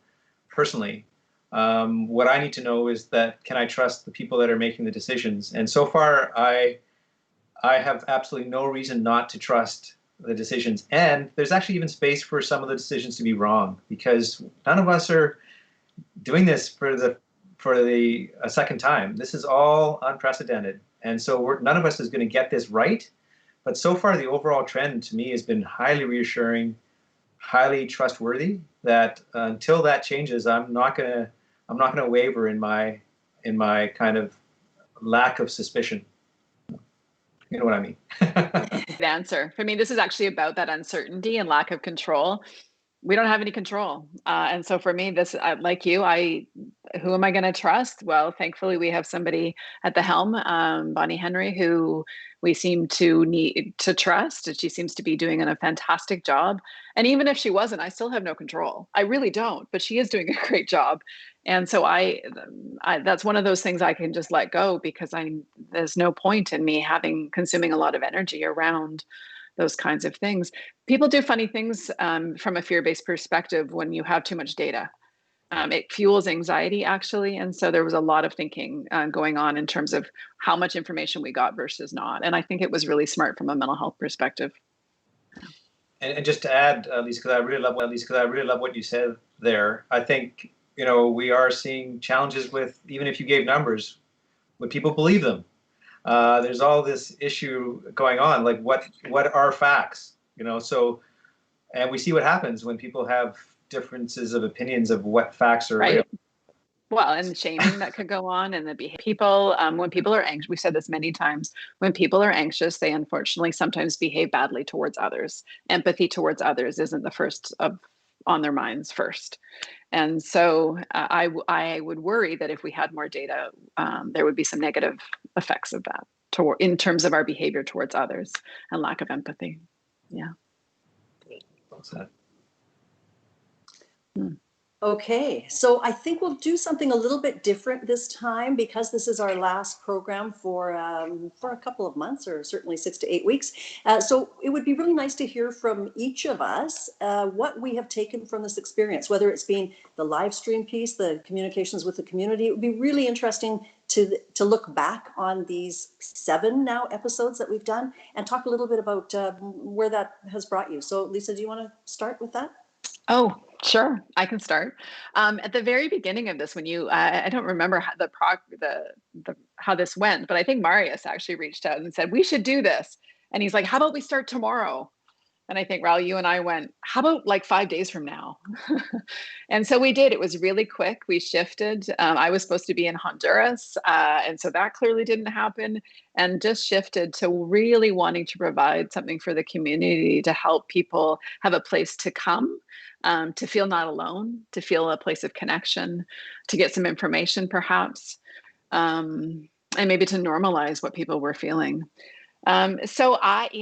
personally. What I need to know is that, can I trust the people that are making the decisions? And so far, I have absolutely no reason not to trust the decisions. And there's actually even space for some of the decisions to be wrong, because none of us are doing this for a second time. This is all unprecedented. And so none of us is going to get this right. But so far, the overall trend to me has been highly reassuring, highly trustworthy, that until that changes, I'm not going to waver in my kind of lack of suspicion. You know what I mean? The answer. For me, this is actually about that uncertainty and lack of control. We don't have any control. And so for me, this, like you, who am I going to trust? Well, thankfully, we have somebody at the helm, Bonnie Henry, who we seem to need to trust. And she seems to be doing a fantastic job. And even if she wasn't, I still have no control. I really don't, but she is doing a great job. And so that's one of those things I can just let go, because there's no point in me consuming a lot of energy around those kinds of things. People do funny things from a fear-based perspective when you have too much data. It fuels anxiety, actually. And so there was a lot of thinking going on in terms of how much information we got versus not. And I think it was really smart from a mental health perspective. And just to add, Lisa, because I really love what you said there. I think, we are seeing challenges with, even if you gave numbers, would people believe them? There's all this issue going on, like what are facts, so, and we see what happens when people have differences of opinions of what facts are right. real. Well, and the shaming that could go on, and people, when people are anxious, we've said this many times, when people are anxious, they unfortunately sometimes behave badly towards others. Empathy towards others isn't the first on their minds first. And so I would worry that if we had more data, there would be some negative effects of that in terms of our behavior towards others and lack of empathy. Yeah. Well said. Okay, so I think we'll do something a little bit different this time, because this is our last program for a couple of months, or certainly 6 to 8 weeks. So it would be really nice to hear from each of us what we have taken from this experience, whether it's been the live stream piece, the communications with the community. It would be really interesting to look back on these 7 now episodes that we've done and talk a little bit about where that has brought you. So Lisa, do you want to start with that? Oh, sure. I can start. At the very beginning of this, when I don't remember how how this went, but I think Marius actually reached out and said, we should do this. And he's like, how about we start tomorrow? And I think, Rahul, you and I went, how about like 5 days from now? And so we did. It was really quick. We shifted. I was supposed to be in Honduras. And so that clearly didn't happen, and just shifted to really wanting to provide something for the community to help people have a place to come, to feel not alone, to feel a place of connection, to get some information perhaps, and maybe to normalize what people were feeling. So I'm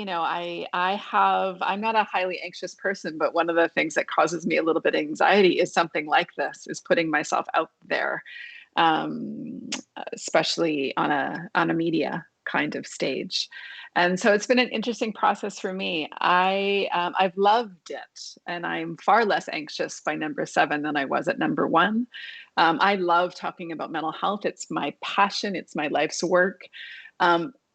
not a highly anxious person, but one of the things that causes me a little bit of anxiety is something like this, is putting myself out there, especially on a media kind of stage. And so it's been an interesting process for me. I've loved it, and I'm far less anxious by number 7 than I was at number 1. I love talking about mental health. It's my passion. It's my life's work.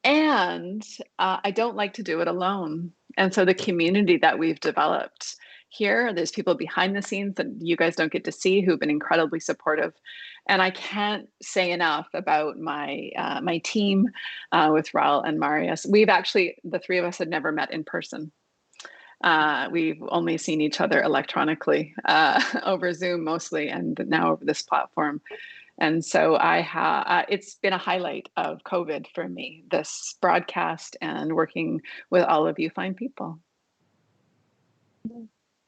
And I don't like to do it alone. And so the community that we've developed here, there's people behind the scenes that you guys don't get to see who've been incredibly supportive. And I can't say enough about my team with Rahul and Marius. We've actually, the 3 of us had never met in person. We've only seen each other electronically over Zoom mostly, and now over this platform. And so it's been a highlight of COVID for me, this broadcast and working with all of you fine people.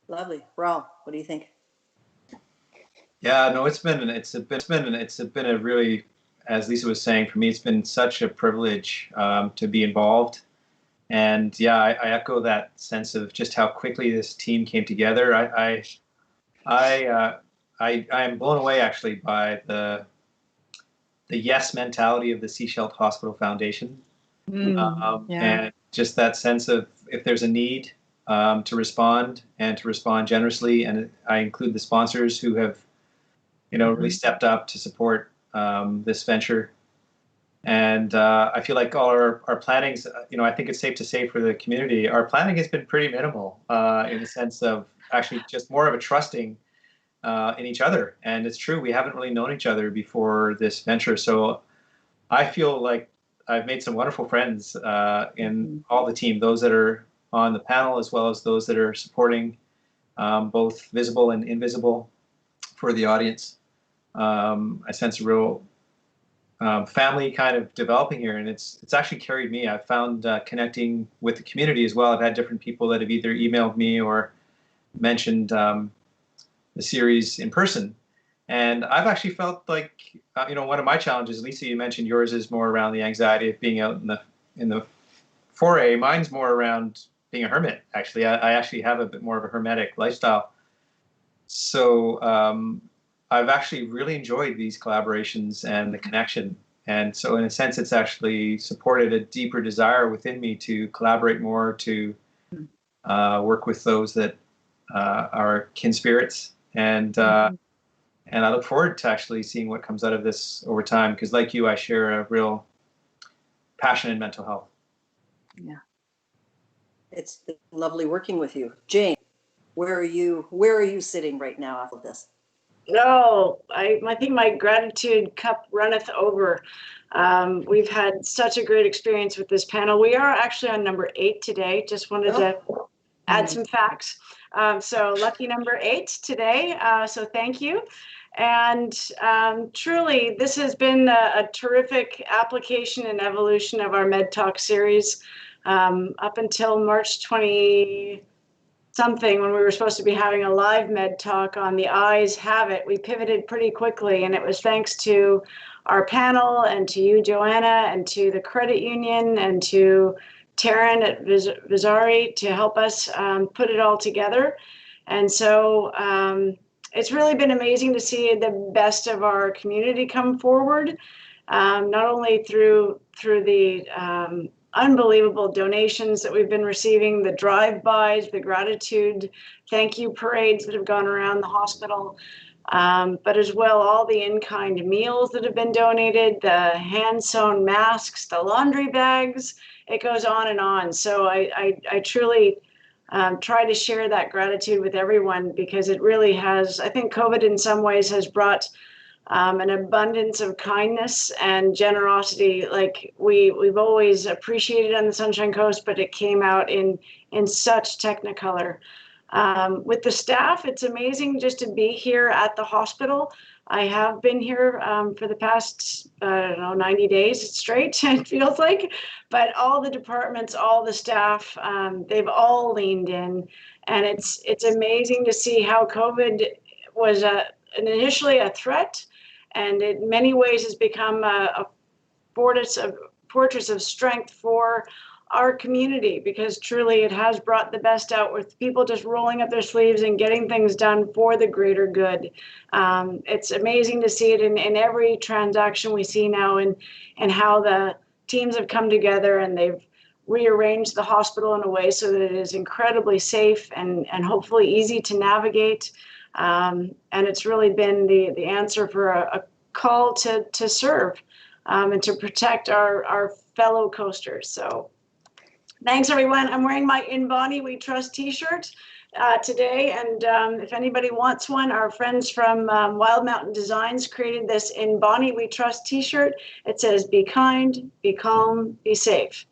Lovely. Rahul, what do you think? Yeah, no, it's been a really, as Lisa was saying, for me, it's been such a privilege to be involved. And yeah, I echo that sense of just how quickly this team came together. I'm blown away actually by the yes mentality of the Sechelt Hospital Foundation, and just that sense of if there's a need to respond, and to respond generously. And I include the sponsors who have, really stepped up to support this venture. And I feel like all our plannings, I think it's safe to say for the community, our planning has been pretty minimal in the sense of actually just more of a trusting in each other. And it's true, we haven't really known each other before this venture. So I feel like I've made some wonderful friends in all the team, those that are on the panel, as well as those that are supporting, both visible and invisible for the audience. I sense a real family kind of developing here, and it's actually carried me. I've found connecting with the community as well. I've had different people that have either emailed me or mentioned the series in person, and I've actually felt like one of my challenges, Lisa, you mentioned yours is more around the anxiety of being out in the foray. Mine's more around being a hermit. Actually, I actually have a bit more of a hermetic lifestyle, so I've actually really enjoyed these collaborations and the connection. And so in a sense, it's actually supported a deeper desire within me to collaborate more, to work with those that are kin spirits. And I look forward to actually seeing what comes out of this over time, because like you, I share a real passion in mental health. Yeah. It's been lovely working with you. Jane, where are you sitting right now after this? No, I think my gratitude cup runneth over. We've had such a great experience with this panel. We are actually on number 8 today. Just wanted to add some facts. So lucky number 8 today. So thank you. And truly, this has been a terrific application and evolution of our MedTalks series up until March 20 something, when we were supposed to be having a live med talk on the Eyes Have It. We pivoted pretty quickly, and it was thanks to our panel and to you, Joanna, and to the credit union and to Taryn at Vizari to help us put it all together. And so it's really been amazing to see the best of our community come forward, not only through the unbelievable donations that we've been receiving, the drive-bys, the gratitude, thank you parades that have gone around the hospital, but as well all the in-kind meals that have been donated, the hand-sewn masks, the laundry bags. It goes on and on. So I truly try to share that gratitude with everyone, because it really has, I think COVID in some ways has brought an abundance of kindness and generosity, like we've always appreciated on the Sunshine Coast, but it came out in such technicolor. With the staff, it's amazing just to be here at the hospital. I have been here for the past, 90 days straight, it feels like, but all the departments, all the staff, they've all leaned in. And it's amazing to see how COVID was initially a threat, and in many ways has become a fortress of strength for our community, because truly it has brought the best out, with people just rolling up their sleeves and getting things done for the greater good. It's amazing to see it in every transaction we see now, and how the teams have come together and they've rearranged the hospital in a way so that it is incredibly safe and hopefully easy to navigate. And it's really been the answer for a call to serve and to protect our fellow coasters. So thanks, everyone. I'm wearing my In Bonnie We Trust t-shirt today. And if anybody wants one, our friends from Wild Mountain Designs created this In Bonnie We Trust t-shirt. It says, be kind, be calm, be safe.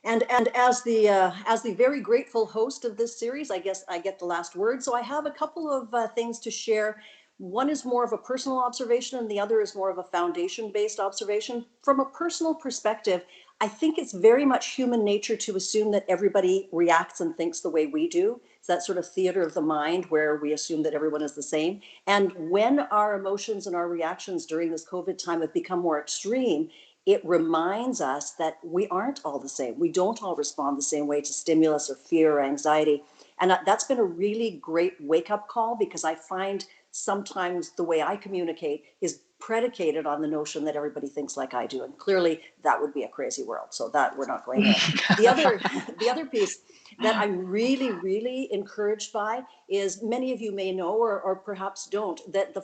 And as the very grateful host of this series, I guess I get the last word. So I have a couple of things to share. One is more of a personal observation, and the other is more of a foundation-based observation. From a personal perspective, I think it's very much human nature to assume that everybody reacts and thinks the way we do. It's that sort of theater of the mind where we assume that everyone is the same. And when our emotions and our reactions during this COVID time have become more extreme, it reminds us that we aren't all the same. We don't all respond the same way to stimulus or fear or anxiety. And that's been a really great wake-up call, because I find sometimes the way I communicate is predicated on the notion that everybody thinks like I do. And clearly that would be a crazy world. So that we're not going there. The other piece that I'm really, really encouraged by is, many of you may know, or perhaps don't, that the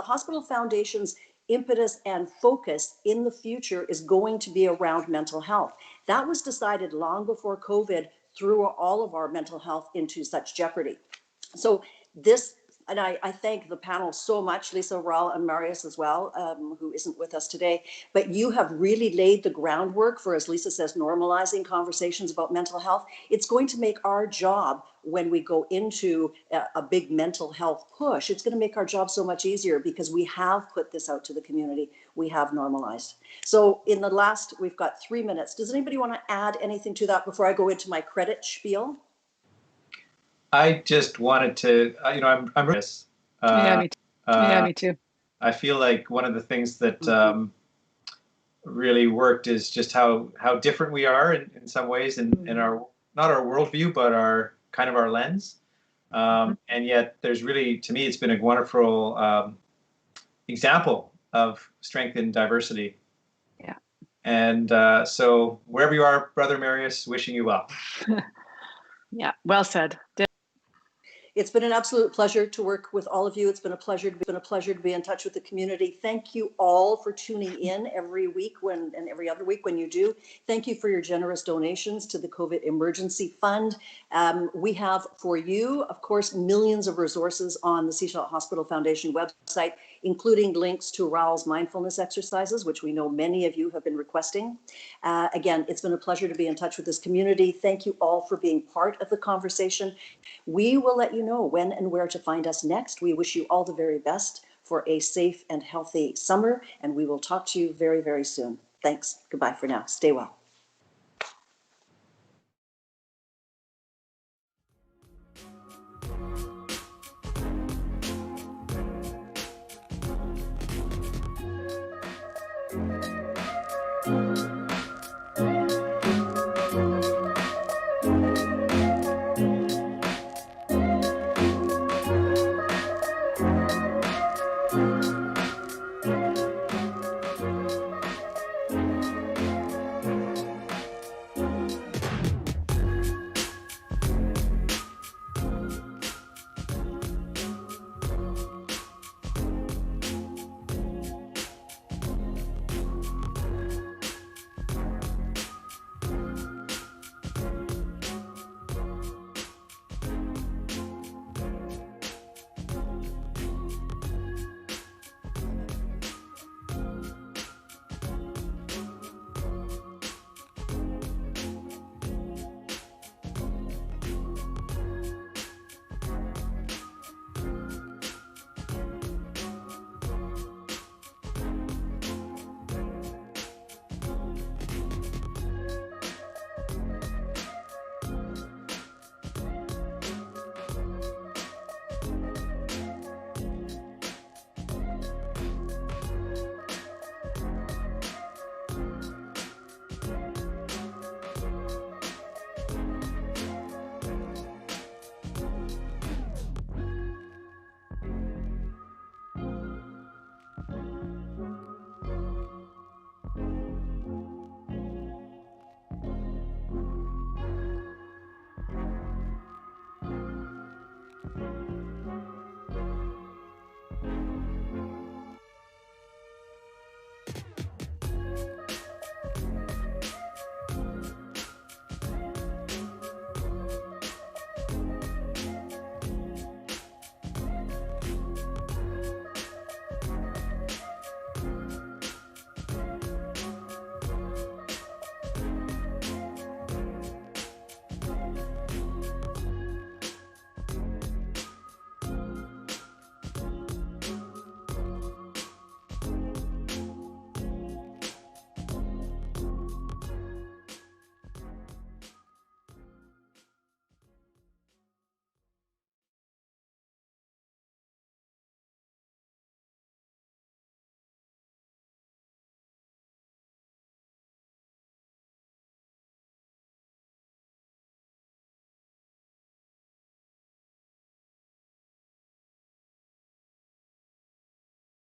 Hospital Foundation's impetus and focus in the future is going to be around mental health. That was decided long before COVID threw all of our mental health into such jeopardy. So this, and I thank the panel so much, Lisa, Rahul, and Marius as well, who isn't with us today, but you have really laid the groundwork for, as Lisa says, normalizing conversations about mental health. It's going to make our job, when we go into a big mental health push, it's going to make our job so much easier, because we have put this out to the community. We have normalized. So in the last, we've got 3 minutes. Does anybody want to add anything to that before I go into my credit spiel? I just wanted to, I'm nervous. Me too. Me too. I feel like one of the things that really worked is just how different we are in some ways, in our, not our worldview, but our kind of our lens. And yet there's really, to me, it's been a wonderful example of strength in diversity. Yeah. And so wherever you are, Brother Marius, wishing you well. Yeah, well said. It's been an absolute pleasure to work with all of you. It's been a pleasure to be in touch with the community. Thank you all for tuning in every week and every other week when you do. Thank you for your generous donations to the COVID Emergency Fund. We have for you, of course, millions of resources on the Sechelt Hospital Foundation website, including links to Rahul's mindfulness exercises, which we know many of you have been requesting. Again, it's been a pleasure to be in touch with this community. Thank you all for being part of the conversation. We will let you know when and where to find us next. We wish you all the very best for a safe and healthy summer, and we will talk to you very, very soon. Thanks. Goodbye for now. Stay well.